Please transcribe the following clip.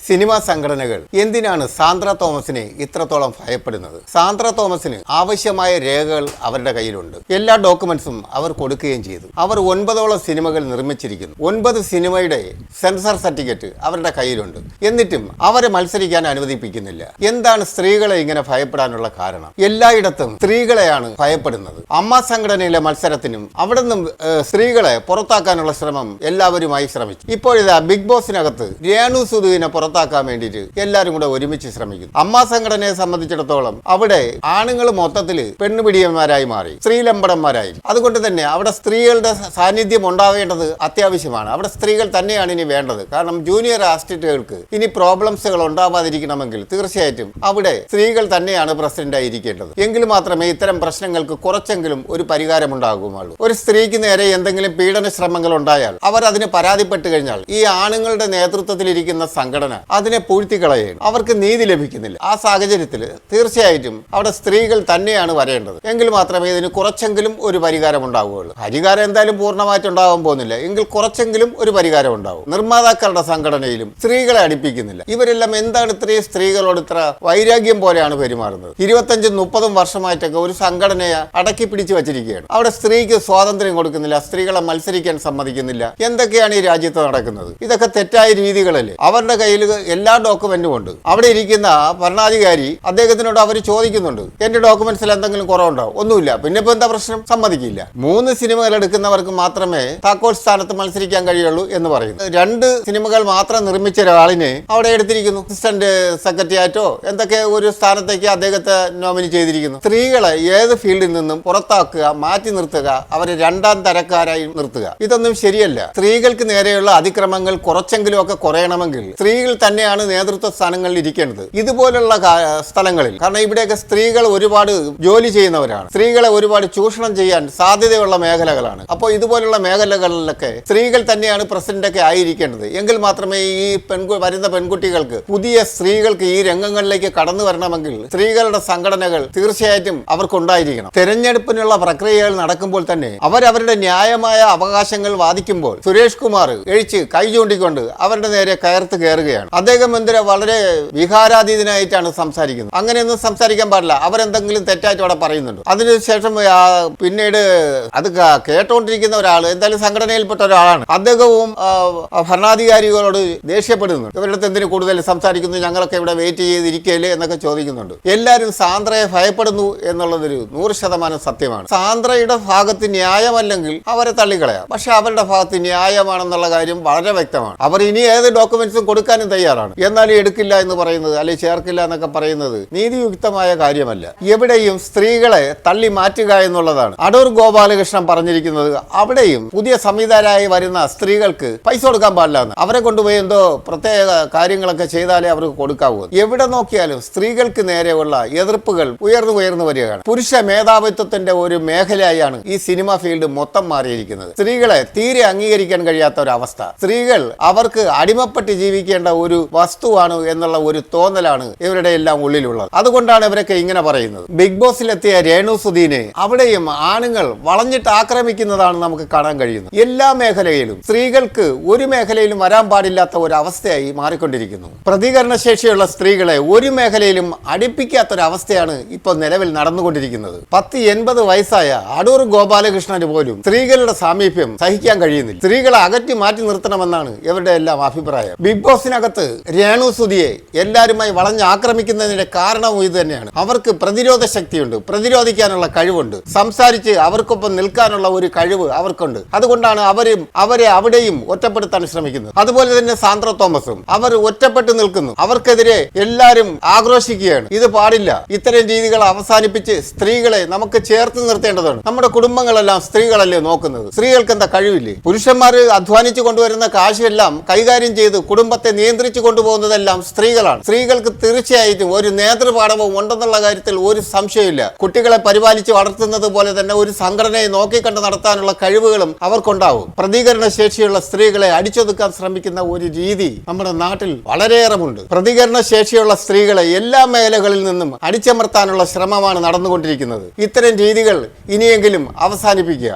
Cinema സംഘടനകൾ എന്തിനാണ് സാന്ദ്ര തോമസിനെ ഇത്രത്തോളം ഭയപ്പെടുന്നത്? സാന്ദ്ര തോമസിന് ആവശ്യമായ രേഖകൾ അവരുടെ കയ്യിലുണ്ട്. എല്ലാ ഡോക്യുമെന്റ്സും അവർ കൊടുക്കുകയും ചെയ്തു. അവർ 9ഓളം സിനിമകൾ നിർമ്മിച്ചിരിക്കുന്നു. 9 സിനിമയുടെ സെൻസർ സർട്ടിഫിക്കറ്റ് അവരുടെ കയ്യിലുണ്ട്. എന്നിട്ടും അവരെ മത്സരിക്കാൻ അനുവദിപ്പിക്കുന്നില്ല. എന്താണ് സ്ത്രീകളെ ഇങ്ങനെ ഭയപ്പെടാനുള്ള കാരണം? എല്ലായിടത്തും സ്ത്രീകളെയാണ് ഭയപ്പെടുന്നത്. അമ്മ സംഘടനയിലെ മത്സരത്തിനും അവിടെ നിന്നും സ്ത്രീകളെ പുറത്താക്കാനുള്ള ശ്രമം എല്ലാവരുമായി ശ്രമിച്ചു. ഇപ്പോഴിതാ ബിഗ് ബോസിനകത്ത് രേണു സുധുവിനെ പുറത്താക്കാൻ വേണ്ടിയിട്ട് എല്ലാവരും കൂടെ ഒരുമിച്ച് ശ്രമിക്കുന്നു. അമ്മ സംഘടനയെ സംബന്ധിച്ചിടത്തോളം അവിടെ ആണുങ്ങൾ മൊത്തത്തിൽ പെണ്ണുപിടിയന്മാരായി മാറി, സ്ത്രീലമ്പടന്മാരായി. അതുകൊണ്ട് തന്നെ അവിടെ സ്ത്രീകളുടെ സാന്നിധ്യം ഉണ്ടാവേണ്ടത് അത്യാവശ്യമാണ്. അവിടെ സ്ത്രീകൾ തന്നെയാണ് ഇനി വേണ്ടത്. കാരണം ജൂനിയർ ആസ്റ്റിറ്റുകൾക്ക് ഇനി പ്രോബ്ലംസുകൾ ഉണ്ടാവാതിരിക്കണമെങ്കിൽ തീർച്ചയായിട്ടും അവിടെ സ്ത്രീകൾ തന്നെയാണ് പ്രസിഡന്റ് ആയിരിക്കേണ്ടത്. എങ്കിൽ മാത്രമേ ഇത്തരം പ്രശ്നങ്ങൾക്ക് കുറച്ചെങ്കിലും ഒരു പരിഹാരം ഉണ്ടാകുകയുള്ളൂ. ഒരു സ്ത്രീക്ക് നേരെ എന്തെങ്കിലും പീഡന ശ്രമങ്ങൾ ഉണ്ടായാൽ അവർ അതിന് പരാതിപ്പെട്ട് കഴിഞ്ഞാൽ ഈ ആണുങ്ങളുടെ നേതൃത്വത്തിലിരിക്കുന്ന സംഘടന അതിനെ പൂഴ്ത്തിക്കളയുകയാണ്. അവർക്ക് നീതി ലഭിക്കുന്നില്ല. ആ സാഹചര്യത്തിൽ തീർച്ചയായിട്ടും അവിടെ സ്ത്രീകൾ തന്നെയാണ് വരേണ്ടത്. എങ്കിൽ മാത്രമേ ഇതിന് കുറച്ചെങ്കിലും ഒരു പരിഹാരം ഉണ്ടാവുകയുള്ളൂ. പരിഹാരം എന്തായാലും പൂർണ്ണമായിട്ടുണ്ടാകാൻ പോകുന്നില്ല. എങ്കിൽ കുറച്ചെങ്കിലും ഒരു പരിഹാരം ഉണ്ടാവും. നിർമ്മാതാക്കളുടെ സംഘടനയിലും സ്ത്രീകളെ അടുപ്പിക്കുന്നില്ല. ഇവരെല്ലാം എന്താണ് ഇത്രയും സ്ത്രീകളോട് ഇത്ര വൈരാഗ്യം പോലെയാണ് പെരുമാറുന്നത്? 25-30 വർഷമായിട്ടൊക്കെ ഒരു സംഘടനയെ അടക്കി പിടിച്ചു വച്ചിരിക്കുകയാണ്. അവിടെ സ്ത്രീക്ക് സ്വാതന്ത്ര്യം കൊടുക്കുന്നില്ല, സ്ത്രീകളെ മത്സരിക്കാൻ സമ്മതിക്കുന്നില്ല. എന്തൊക്കെയാണ് ഈ രാജ്യത്ത് നടക്കുന്നത്? ഇതൊക്കെ തെറ്റായ രീതികളല്ലേ? അവരുടെ കയ്യിൽ എല്ലാ ഡോക്യുമെന്റും ഉണ്ട്. അവിടെ ഇരിക്കുന്ന ഭരണാധികാരി അദ്ദേഹത്തിനോട് അവർ ചോദിക്കുന്നുണ്ട്, എന്റെ ഡോക്യുമെന്റ്സിൽ എന്തെങ്കിലും കുറവുണ്ടോ? ഒന്നുമില്ല. പിന്നെ ഇപ്പൊ എന്താ പ്രശ്നം? സമ്മതിക്കില്ല. 3 സിനിമകൾ എടുക്കുന്നവർക്ക് മാത്രമേ താക്കോൽ സ്ഥാനത്ത് മത്സരിക്കാൻ കഴിയുള്ളൂ എന്ന് പറയുന്നു. 2 സിനിമകൾ മാത്രം നിർമ്മിച്ച ഒരാളിനെ അവിടെ എടുത്തിരിക്കുന്നു. അസിസ്റ്റന്റ് സെക്രട്ടറി ആയിട്ടോ എന്തൊക്കെ ഒരു സ്ഥാനത്തേക്ക് അദ്ദേഹത്തെ നോമിനി ചെയ്തിരിക്കുന്നു. സ്ത്രീകളെ ഏത് ഫീൽഡിൽ നിന്നും പുറത്താക്കുക, മാറ്റി നിർത്തുക, അവരെ 2ാം തരക്കാരായി നിർത്തുക, ഇതൊന്നും ശരിയല്ല. സ്ത്രീകൾക്ക് നേരെയുള്ള അതിക്രമങ്ങൾ കുറച്ചെങ്കിലും ഒക്കെ കുറയണമെങ്കിൽ സ്ത്രീകൾ തന്നെയാണ് നേതൃത്വ സ്ഥാനങ്ങളിൽ ഇരിക്കേണ്ടത്. ഇതുപോലുള്ള സ്ഥലങ്ങളിൽ, കാരണം ഇവിടെയൊക്കെ സ്ത്രീകൾ ഒരുപാട് ജോലി ചെയ്യുന്നവരാണ്. സ്ത്രീകളെ ഒരുപാട് ചൂഷണം ചെയ്യാൻ സാധ്യതയുള്ള മേഖലകളാണ്. അപ്പോൾ ഇതുപോലുള്ള മേഖലകളിലൊക്കെ സ്ത്രീകൾ തന്നെയാണ് പ്രസിഡന്റൊക്കെ ആയിരിക്കേണ്ടത്. എങ്കിൽ മാത്രമേ ഈ വരുന്ന പെൺകുട്ടികൾക്ക്, പുതിയ സ്ത്രീകൾക്ക് ഈ രംഗങ്ങളിലേക്ക് കടന്നു വരണമെങ്കിൽ സ്ത്രീകളുടെ സംഘടനകൾ തീർച്ചയായിട്ടും അവർക്കുണ്ടായിരിക്കണം. തെരഞ്ഞെടുപ്പിനുള്ള പ്രക്രിയകൾ നടക്കുമ്പോൾ തന്നെ അവരവരുടെ ന്യായമായ അവകാശങ്ങൾ വാദിക്കുമ്പോൾ സുരേഷ് കുമാർ എഴിച്ച് കൈ ചൂണ്ടിക്കൊണ്ട് അവരുടെ നേരെ കയർത്ത് കയറുകയാണ്. അദ്ദേഹം എന്തിനാ വളരെ വികാരാതീതനായിട്ടാണ് സംസാരിക്കുന്നത്. അങ്ങനെയൊന്നും സംസാരിക്കാൻ പാടില്ല. അവരെന്തെങ്കിലും തെറ്റായിട്ട് അവിടെ പറയുന്നുണ്ട്. അതിനുശേഷം പിന്നീട് അത് കേട്ടോണ്ടിരിക്കുന്ന ഒരാൾ, എന്തായാലും സംഘടനയിൽപ്പെട്ട ഒരാളാണ്, അദ്ദേഹവും ഭരണാധികാരികളോട് ദേഷ്യപ്പെടുന്നു. ഇവരുടെ അടുത്ത് എന്തിനു കൂടുതൽ സംസാരിക്കുന്നു, ഞങ്ങളൊക്കെ ഇവിടെ വെയിറ്റ് ചെയ്തിരിക്കല്ലേ എന്നൊക്കെ ചോദിക്കുന്നുണ്ട്. എല്ലാവരും സാന്ദ്രയെ ഭയപ്പെടുന്നു എന്നുള്ളതൊരു 100% സത്യമാണ്. സാന്ദ്രയുടെ ഭാഗത്ത് ന്യായമല്ലെങ്കിൽ അവരെ തള്ളിക്കളയാം. പക്ഷെ അവരുടെ ഭാഗത്ത് ന്യായമാണെന്നുള്ള കാര്യം വളരെ വ്യക്തമാണ്. അവർ ഇനി ഏത് ഡോക്യുമെന്റ്സും കൊടുക്കാനും തയ്യാറാണ്. എന്നാലും എടുക്കില്ല എന്ന് പറയുന്നത്, അല്ലെങ്കിൽ ചേർക്കില്ല എന്നൊക്കെ പറയുന്നത് നീതിയുക്തമായ കാര്യമല്ല. എവിടെയും സ്ത്രീകളെ തള്ളി മാറ്റുക എന്നുള്ളതാണ് അടൂർ ഗോപാലകൃഷ്ണൻ പറഞ്ഞിരിക്കുന്നത്. അവിടെയും പുതിയ സംവിധാനമായി വരുന്ന സ്ത്രീകൾക്ക് പൈസ കൊടുക്കാൻ പാടില്ല എന്ന്, അവരെ കൊണ്ടുപോയി എന്തോ പ്രത്യേക കാര്യങ്ങളൊക്കെ ചെയ്താലേ അവർക്ക് കൊടുക്കാവൂ. എവിടെ നോക്കിയാലും സ്ത്രീകൾക്ക് നേരെയുള്ള എതിർപ്പുകൾ ഉയർന്നു വരികയാണ്. പുരുഷ മേധാവിത്വത്തിന്റെ ഒരു മേഖലയായാണ് ഈ സിനിമ ഫീൽഡ് മൊത്തം മാറിയിരിക്കുന്നത്. സ്ത്രീകളെ തീരെ അംഗീകരിക്കാൻ കഴിയാത്ത ഒരു അവസ്ഥ. സ്ത്രീകൾ അവർക്ക് അടിമപ്പെട്ട് ജീവിക്കേണ്ട ഒരു വസ്തുവാണ് എന്നുള്ള ഒരു തോന്നലാണ് ഇവരുടെ എല്ലാം ഉള്ളിലുള്ളത്. അതുകൊണ്ടാണ് ഇവരൊക്കെ ഇങ്ങനെ പറയുന്നത്. ബിഗ് ബോസിലെത്തിയ രേണു സുധീനെ അവിടെയും ആണുങ്ങൾ വളഞ്ഞിട്ട് ആക്രമിക്കുന്നതാണ് നമുക്ക് കാണാൻ കഴിയുന്നത്. എല്ലാ മേഖലയിലും സ്ത്രീകൾക്ക് ഒരു മേഖലയിലും വരാൻ പാടില്ലാത്ത ഒരു അവസ്ഥയായി മാറിക്കൊണ്ടിരിക്കുന്നു. പ്രതികരണശേഷിയുള്ള സ്ത്രീകളെ ഒരു മേഖലയിലും അടുപ്പിക്കാത്തൊരവസ്ഥയാണ് ഇപ്പോൾ നിലവിൽ നടന്നുകൊണ്ടിരിക്കുന്നത്. 10-80 വയസ്സായ അടൂർ ഗോപാലകൃഷ്ണന് പോലും സ്ത്രീകളുടെ സാമീപ്യം സഹിക്കാൻ കഴിയുന്നില്ല. സ്ത്രീകളെ അകറ്റി മാറ്റി നിർത്തണമെന്നാണ് ഇവരുടെ എല്ലാം അഭിപ്രായം. ബിഗ് ബോസിനകത്ത് രേണു സുധിയെ എല്ലാവരുമായി വളഞ്ഞ് ആക്രമിക്കുന്നതിന്റെ കാരണവും ഇത് തന്നെയാണ്. അവർക്ക് പ്രതിരോധ ശക്തിയുണ്ട്, പ്രതിരോധിക്കാനുള്ള കഴിവുണ്ട്, സംസാരിച്ച് അവർക്കൊപ്പം നിൽക്കാനുള്ള ഒരു കഴിവ് അവർക്കുണ്ട്. അതുകൊണ്ടാണ് അവരെ അവിടെയും ഒറ്റപ്പെടുത്താൻ ശ്രമിക്കുന്നത്. അതുപോലെ തന്നെ സാന്ദ്ര തോമസും അവർ ഒറ്റപ്പെട്ട് നിൽക്കുന്നു. അവർക്കെതിരെ എല്ലാവരും ആക്രോശിക്കുകയാണ്. ഇത് പാടില്ല. ഇത്തരം രീതികൾ അവസാനിപ്പിച്ച് സ്ത്രീകളെ നമുക്ക് ചേർത്ത് നിർത്തേണ്ടതാണ്. നമ്മുടെ കുടുംബങ്ങളെല്ലാം സ്ത്രീകളല്ലേ നോക്കുന്നത്. സ്ത്രീകൾക്ക് എന്താ കഴിവില്ലേ? പുരുഷന്മാർ അധ്വാനിച്ചു കൊണ്ടുവരുന്ന കാശെല്ലാം കൈകാര്യം ചെയ്ത് കുടുംബത്തെ നിയന്ത്രിച്ചു കൊണ്ടുപോകുന്നതെല്ലാം സ്ത്രീകളാണ്. സ്ത്രീകൾക്ക് തീർച്ചയായിട്ടും ഒരു നേതൃപാഠവും ഉണ്ടെന്നുള്ള കാര്യത്തിൽ ഒരു സംശയമില്ല. കുട്ടികളെ പരിപാലിച്ച് വളർത്തുന്നത് പോലെ തന്നെ ഒരു സംഘടനയെ നോക്കിക്കണ്ട് നടത്താനുള്ള കഴിവുകളും അവർക്കുണ്ടാവും. പ്രതികരണ ശേഷിയുള്ള സ്ത്രീകളെ അടിച്ചൊതുക്കാൻ ശ്രമിക്കുന്ന ഒരു രീതി നമ്മുടെ നാട്ടിൽ വളരെയേറെയുണ്ട്. പ്രതികരണ ശേഷിയുള്ള സ്ത്രീകളെ എല്ലാ മേഖലകളിൽ നിന്നും അടിച്ചമർത്താനുള്ള ശ്രമമാണ് നടന്നുകൊണ്ടിരിക്കുന്നത്. ഇത്തരം രീതികൾ ഇനിയെങ്കിലും അവസാനിപ്പിക്കുക.